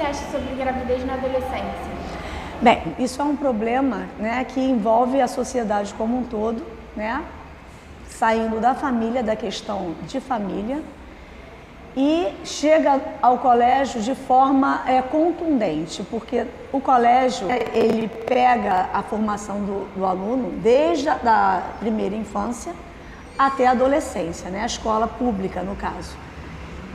acha sobre gravidez na adolescência? Bem, isso é um problema, né, que envolve a sociedade como um todo, né, saindo da família, da questão de família, e chega ao colégio de forma contundente, porque o colégio ele pega a formação do aluno desde a primeira infância até a adolescência, né, a escola pública no caso.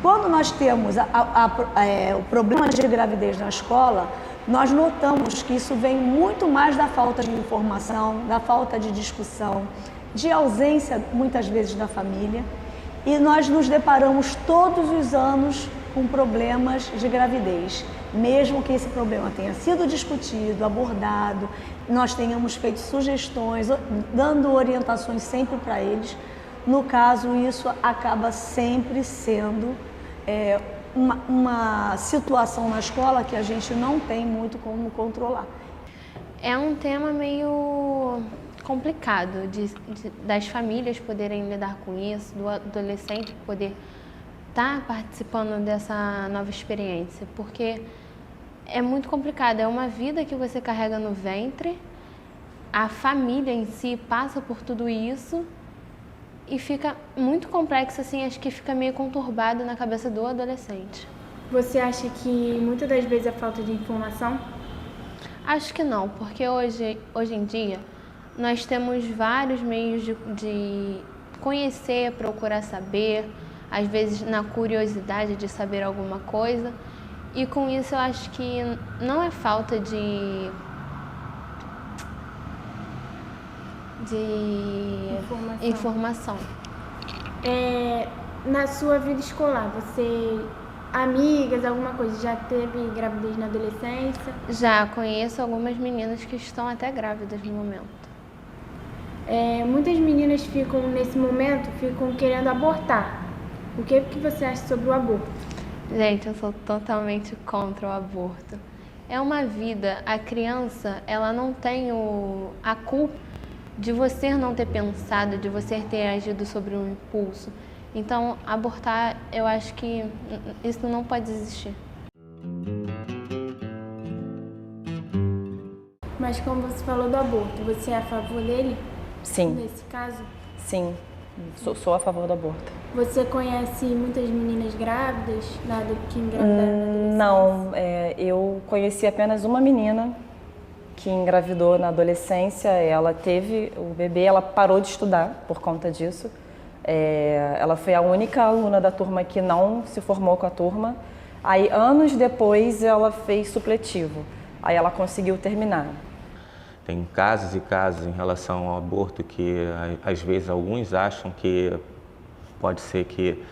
Quando nós temos o problema de gravidez na escola, nós notamos que isso vem muito mais da falta de informação, da falta de discussão, de ausência muitas vezes da família, e nós nos deparamos todos os anos com problemas de gravidez. Mesmo que esse problema tenha sido discutido, abordado, nós tenhamos feito sugestões, dando orientações sempre para eles, no caso isso acaba sempre sendo uma situação na escola que a gente não tem muito como controlar. É um tema meio complicado das famílias poderem lidar com isso, do adolescente poder estar participando dessa nova experiência, porque é muito complicado, é uma vida que você carrega no ventre, a família em si passa por tudo isso e fica muito complexo, assim, acho que fica meio conturbado na cabeça do adolescente. Você acha que muitas das vezes é falta de informação? Acho que não, porque hoje em dia nós temos vários meios de conhecer, procurar saber, às vezes na curiosidade de saber alguma coisa, e com isso eu acho que não é falta de informação. Na sua vida escolar, você, amigas, alguma coisa, já teve gravidez na adolescência? Já conheço algumas meninas que estão até grávidas no momento. Muitas meninas nesse momento, ficam querendo abortar. O que você acha sobre o aborto? Gente, eu sou totalmente contra o aborto. É uma vida, a criança, ela não tem a culpa de você não ter pensado, de você ter agido sobre um impulso. Então, abortar, eu acho que isso não pode existir. Mas como você falou do aborto, você é a favor dele? Sim. Nesse caso? Sim, sou a favor do aborto. Você conhece muitas meninas grávidas que engravidaram na adolescência? Não, eu conheci apenas uma menina que engravidou na adolescência. Ela teve o bebê, ela parou de estudar por conta disso. Ela foi a única aluna da turma que não se formou com a turma. Aí, anos depois, ela fez supletivo. Aí ela conseguiu terminar. Tem casos e casos em relação ao aborto que, às vezes, alguns acham que pode ser que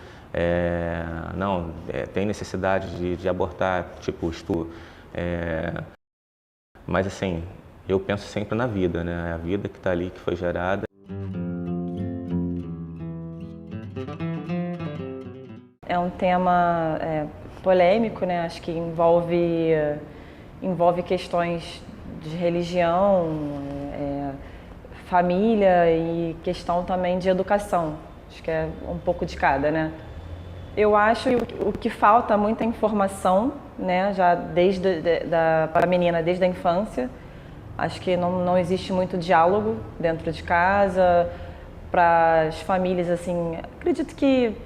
tem necessidade de abortar, tipo estudo. Mas, assim, eu penso sempre na vida, né? A vida que está ali, que foi gerada. É um tema polêmico, né? Acho que envolve questões de religião, família e questão também de educação. Acho que é um pouco de cada, né? Eu acho que o que falta muita informação, né? Já para a menina desde a infância. Acho que não existe muito diálogo dentro de casa. Para as famílias, assim, acredito que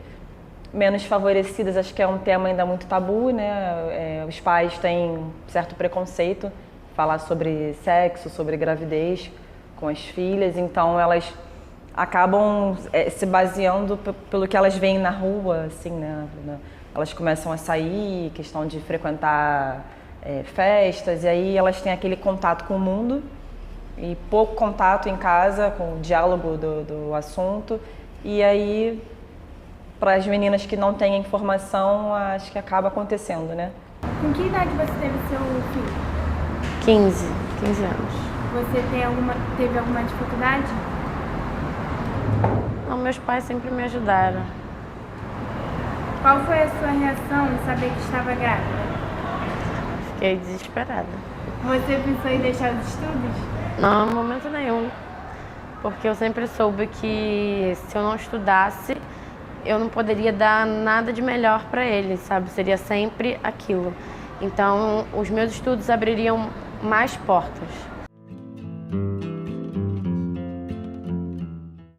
menos favorecidas, acho que é um tema ainda muito tabu, né? Os pais têm um certo preconceito falar sobre sexo, sobre gravidez com as filhas, então elas acabam se baseando pelo que elas veem na rua, assim, né? Elas começam a sair, questão de frequentar festas, e aí elas têm aquele contato com o mundo e pouco contato em casa, com o diálogo do assunto, e aí para as meninas que não têm informação, acho que acaba acontecendo, né? Com que idade você teve seu filho? 15 anos. Você teve alguma dificuldade? Não, meus pais sempre me ajudaram. Qual foi a sua reação em saber que estava grávida? Fiquei desesperada. Você pensou em deixar os estudos? Não, em momento nenhum. Porque eu sempre soube que se eu não estudasse, eu não poderia dar nada de melhor para ele, sabe? Seria sempre aquilo. Então, os meus estudos abririam mais portas.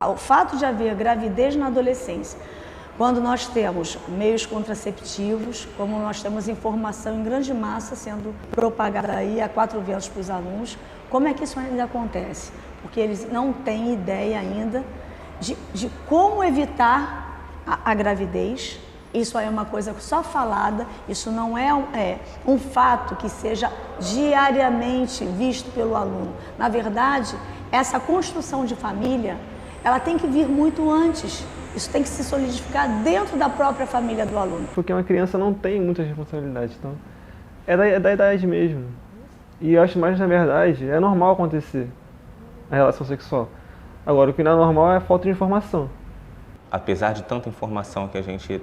O fato de haver gravidez na adolescência, quando nós temos meios contraceptivos, como nós temos informação em grande massa sendo propagada aí a 4 ventos para os alunos, como é que isso ainda acontece? Porque eles não têm ideia ainda de como evitar a gravidez. Isso aí é uma coisa só falada, isso não é um fato que seja diariamente visto pelo aluno. Na verdade, essa construção de família, ela tem que vir muito antes. Isso tem que se solidificar dentro da própria família do aluno. Porque uma criança não tem muitas responsabilidades, então é da idade mesmo. E eu acho mais, na verdade, é normal acontecer a relação sexual. Agora, o que não é normal é a falta de informação. Apesar de tanta informação que a gente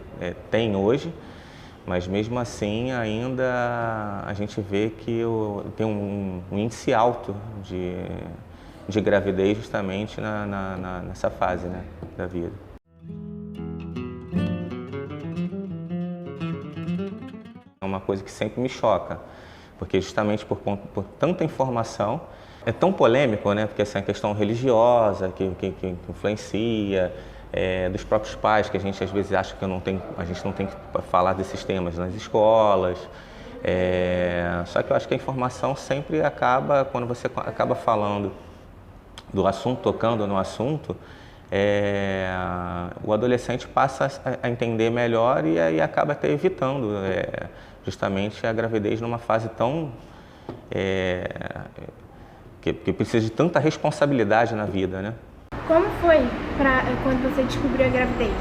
tem hoje, mas mesmo assim ainda a gente vê que tem um índice alto de gravidez justamente nessa fase, né, da vida. É uma coisa que sempre me choca, porque justamente por tanta informação, é tão polêmico, né, porque essa questão religiosa que influencia, dos próprios pais, que a gente às vezes acha que a gente não tem que falar desses temas nas escolas. Só que eu acho que a informação sempre acaba, quando você acaba falando do assunto, tocando no assunto, o adolescente passa a entender melhor e aí acaba até evitando justamente a gravidez numa fase tão que precisa de tanta responsabilidade na vida, né? Como foi quando você descobriu a gravidez?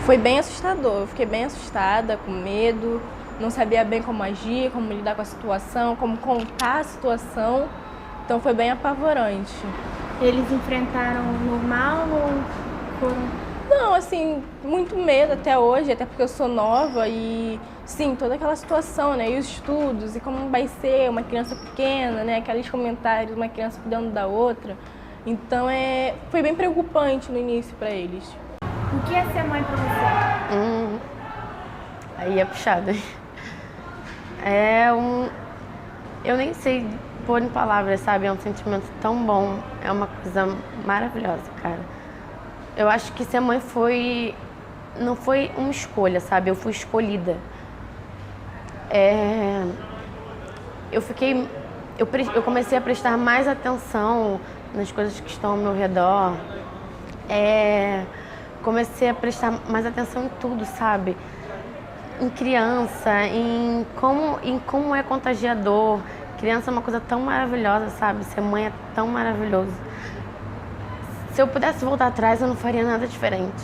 Foi bem assustador, eu fiquei bem assustada, com medo, não sabia bem como agir, como lidar com a situação, como contar a situação, então foi bem apavorante. Eles enfrentaram normal ou foram... Não, assim, muito medo até hoje, até porque eu sou nova e, sim, toda aquela situação, né, e os estudos, e como vai ser uma criança pequena, né, aqueles comentários, uma criança cuidando da outra. Então, foi bem preocupante no início para eles. O que é ser mãe para você? Aí é puxado. Eu nem sei pôr em palavras, sabe? É um sentimento tão bom, é uma coisa maravilhosa, cara. Eu acho que ser mãe não foi uma escolha, sabe? Eu fui escolhida. Eu comecei a prestar mais atenção nas coisas que estão ao meu redor. Comecei a prestar mais atenção em tudo, sabe? Em criança, em como é contagiador. Criança é uma coisa tão maravilhosa, sabe? Ser mãe é tão maravilhoso. Se eu pudesse voltar atrás, eu não faria nada diferente.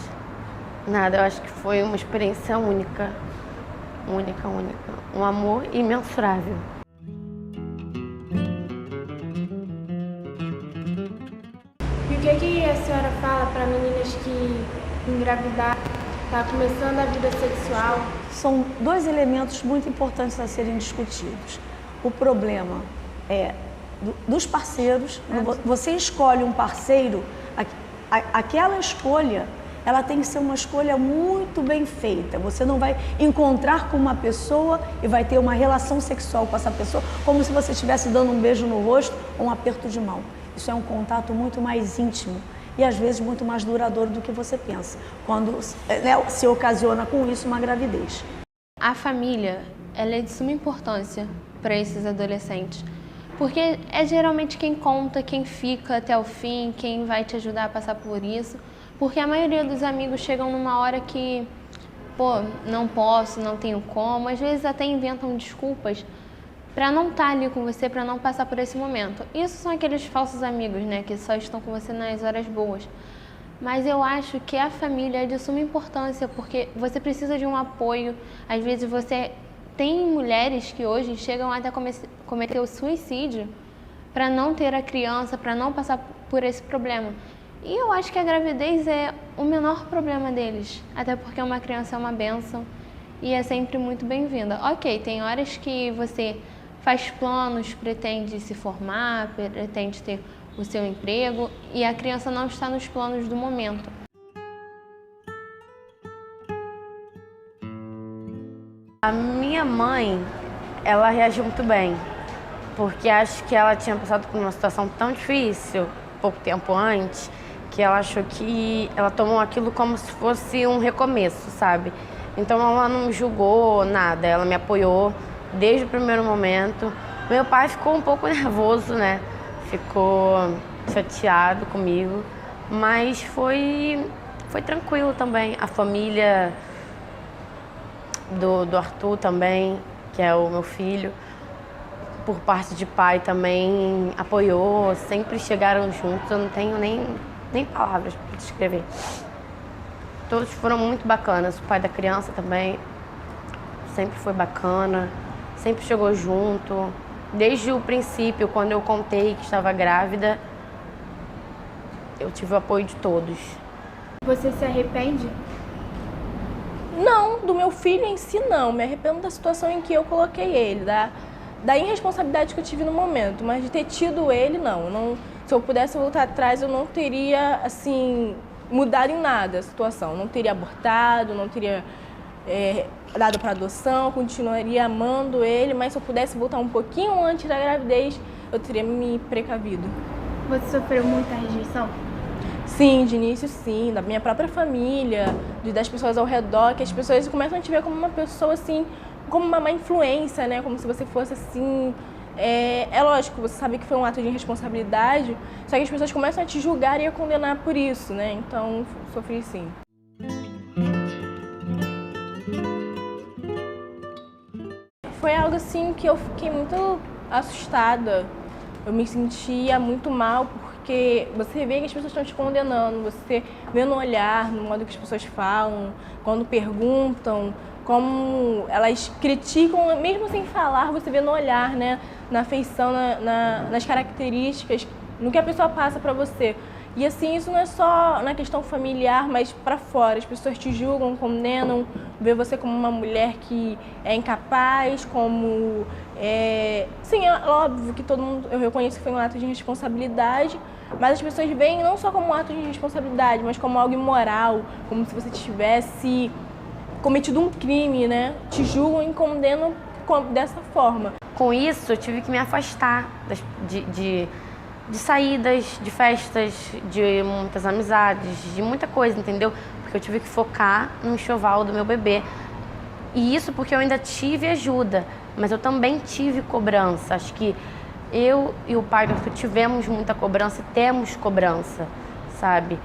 Nada, eu acho que foi uma experiência única. Única, única. Um amor imensurável. E o que a senhora fala para meninas que engravidar, está começando a vida sexual? São 2 elementos muito importantes a serem discutidos. O problema dos parceiros. Você escolhe um parceiro, aquela escolha, ela tem que ser uma escolha muito bem feita. Você não vai encontrar com uma pessoa e vai ter uma relação sexual com essa pessoa como se você estivesse dando um beijo no rosto ou um aperto de mão. Isso é um contato muito mais íntimo e às vezes muito mais duradouro do que você pensa, quando se ocasiona com isso uma gravidez. A família, ela é de suma importância para esses adolescentes, porque é geralmente quem conta, quem fica até o fim, quem vai te ajudar a passar por isso, porque a maioria dos amigos chegam numa hora que, não posso, não tenho como, às vezes até inventam desculpas para não estar ali com você, para não passar por esse momento. Isso são aqueles falsos amigos, né, que só estão com você nas horas boas. Mas eu acho que a família é de suma importância, porque você precisa de um apoio. Às vezes tem mulheres que hoje chegam até cometer o suicídio para não ter a criança, para não passar por esse problema. E eu acho que a gravidez é o menor problema deles, até porque uma criança é uma bênção e é sempre muito bem-vinda. Ok, tem horas que você faz planos, pretende se formar, pretende ter o seu emprego e a criança não está nos planos do momento. A minha mãe, ela reagiu muito bem, porque acho que ela tinha passado por uma situação tão difícil, pouco tempo antes, que ela achou que ela tomou aquilo como se fosse um recomeço, sabe? Então ela não me julgou nada, ela me apoiou desde o primeiro momento. Meu pai ficou um pouco nervoso, né? Ficou chateado comigo, mas foi tranquilo também. A família do Arthur também, que é o meu filho, por parte de pai também apoiou, sempre chegaram juntos, eu não tenho nem palavras para descrever. Todos foram muito bacanas, o pai da criança também sempre foi bacana, sempre chegou junto. Desde o princípio, quando eu contei que estava grávida, eu tive o apoio de todos. Você se arrepende? Não, do meu filho em si não. Me arrependo da situação em que eu coloquei ele, da irresponsabilidade que eu tive no momento. Mas de ter tido ele, não. Se eu pudesse voltar atrás, eu não teria, assim, mudado em nada a situação. Não teria abortado, não teria dado para adoção, continuaria amando ele. Mas se eu pudesse voltar um pouquinho antes da gravidez, eu teria me precavido. Você sofreu muita rejeição? Sim, de início sim, da minha própria família, das pessoas ao redor, que as pessoas começam a te ver como uma pessoa assim, como uma má influência, né? Como se você fosse assim... É lógico, você sabe que foi um ato de irresponsabilidade, só que as pessoas começam a te julgar e a condenar por isso, né? Então, sofri sim. Foi algo assim que eu fiquei muito assustada, eu me sentia muito mal, porque você vê que as pessoas estão te condenando, você vê no olhar, no modo que as pessoas falam, quando perguntam, como elas criticam, mesmo sem falar, você vê no olhar, né? Na feição, nas características, no que a pessoa passa pra você. E assim, isso não é só na questão familiar, mas pra fora. As pessoas te julgam, condenam, vê você como uma mulher que é incapaz, como... Sim, é óbvio que todo mundo, eu reconheço que foi um ato de irresponsabilidade, mas as pessoas veem não só como um ato de irresponsabilidade, mas como algo imoral, como se você tivesse cometido um crime, né? Te julgam e condenam dessa forma. Com isso, eu tive que me afastar de saídas, de festas, de muitas amizades, de muita coisa, entendeu? Porque eu tive que focar no enxoval do meu bebê. E isso porque eu ainda tive ajuda, mas eu também tive cobrança. Acho que eu e o pai do Arthur tivemos muita cobrança e temos cobrança, sabe?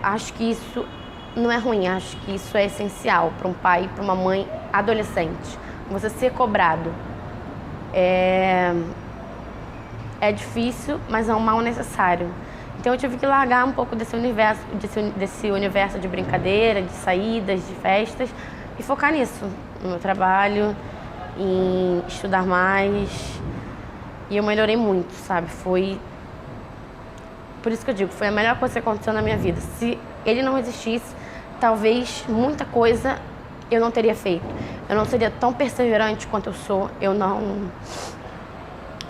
Acho que isso não é ruim, acho que isso é essencial para um pai e para uma mãe adolescente. Você ser cobrado é difícil, mas é um mal necessário. Então eu tive que largar um pouco desse universo de brincadeira, de saídas, de festas e focar nisso, no meu trabalho, em estudar mais. E eu melhorei muito, sabe? Foi por isso que eu digo, foi a melhor coisa que aconteceu na minha vida. Se ele não existisse, talvez muita coisa eu não teria feito. Eu não seria tão perseverante quanto eu sou, eu não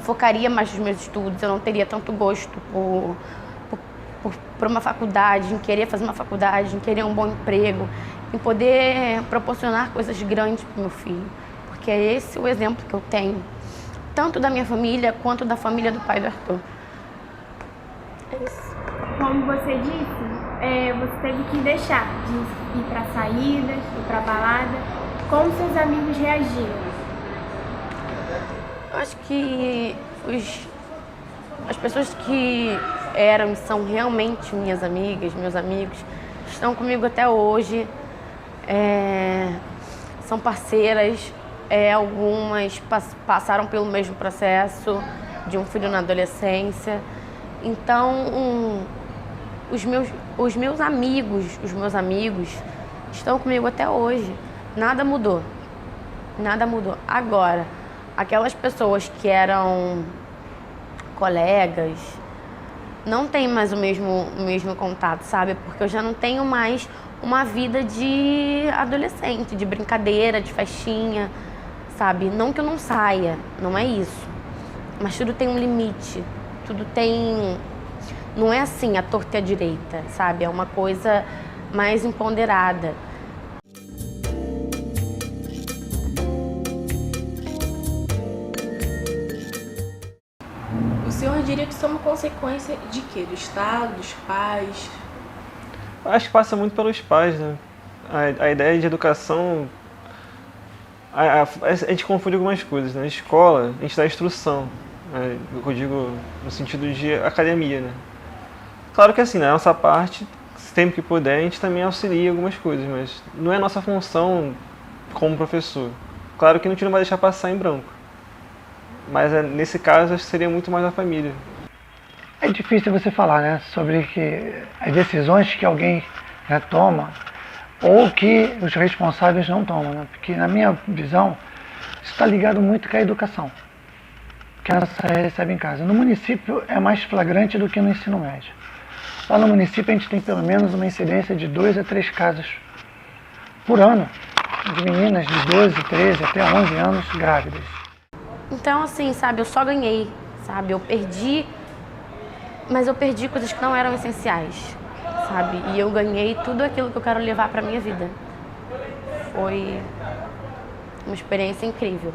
focaria mais nos meus estudos, eu não teria tanto gosto por uma faculdade, em querer fazer uma faculdade, em querer um bom emprego, em poder proporcionar coisas grandes para o meu filho. Porque é esse o exemplo que eu tenho, tanto da minha família quanto da família do pai do Arthur. É isso. Como você disse, você teve que deixar de ir para saídas, ir para balada. Como seus amigos reagiram? Eu acho que as pessoas que eram e são realmente minhas amigas, meus amigos, estão comigo até hoje, são parceiras, algumas passaram pelo mesmo processo de um filho na adolescência. Então, os meus amigos estão comigo até hoje. Nada mudou. Agora, aquelas pessoas que eram colegas não tem mais o mesmo contato, sabe? Porque eu já não tenho mais uma vida de adolescente, de brincadeira, de festinha, sabe? Não que eu não saia, não é isso. Mas tudo tem um limite, tudo tem... Não é assim, a torta e a direita, sabe? É uma coisa mais empoderada. diria que isso é uma consequência de quê? Do Estado, dos pais? Acho que passa muito pelos pais, né? A ideia de educação, a gente confunde algumas coisas. Na escola, a gente dá instrução, né? Eu digo no sentido de academia, né? Claro que assim, na nossa parte, sempre que puder, a gente também auxilia algumas coisas, mas não é nossa função como professor. Claro que a gente não vai deixar passar em branco, mas nesse caso acho que seria muito mais a família. É difícil você falar, né, sobre as decisões que alguém, né, toma ou que os responsáveis não tomam, né? Porque na minha visão isso está ligado muito com a educação que a criança recebe em casa. No município é mais flagrante do que no ensino médio. Lá no município a gente tem pelo menos uma incidência de 2 a 3 casos por ano de meninas de 12, 13 até 11 anos grávidas. Então, assim, sabe, eu só ganhei, sabe? Eu perdi, mas eu perdi coisas que não eram essenciais, sabe? E eu ganhei tudo aquilo que eu quero levar para minha vida. Foi uma experiência incrível,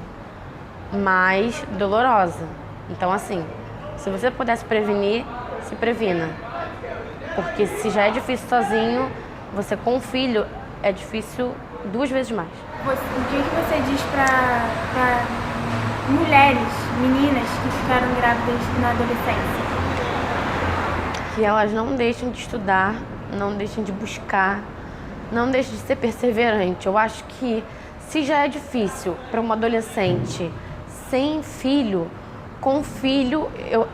mas dolorosa. Então, assim, se você pudesse prevenir, se previna. Porque se já é difícil sozinho, você com um filho é difícil 2 vezes mais. O que você diz para mulheres, meninas que ficaram grávidas na adolescência? Que elas não deixem de estudar, não deixem de buscar, não deixem de ser perseverante. Eu acho que se já é difícil para uma adolescente sem filho, com filho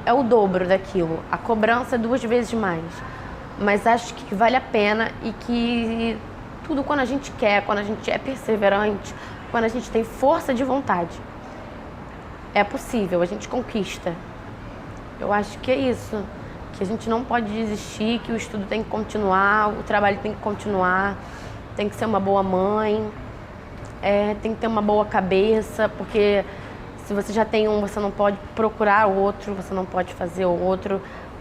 é o dobro daquilo. A cobrança é 2 vezes mais. Mas acho que vale a pena e que tudo quando a gente quer, quando a gente é perseverante, quando a gente tem força de vontade, é possível, a gente conquista. Eu acho que é isso, que a gente não pode desistir, que o estudo tem que continuar, o trabalho tem que continuar, tem que ser uma boa mãe, tem que ter uma boa cabeça, porque se você já tem um, você não pode procurar outro, você não pode fazer o outro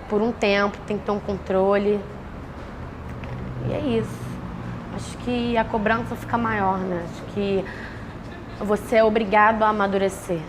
por um tempo, tem que ter um controle. E é isso. Acho que a cobrança fica maior, né? Acho que você é obrigado a amadurecer.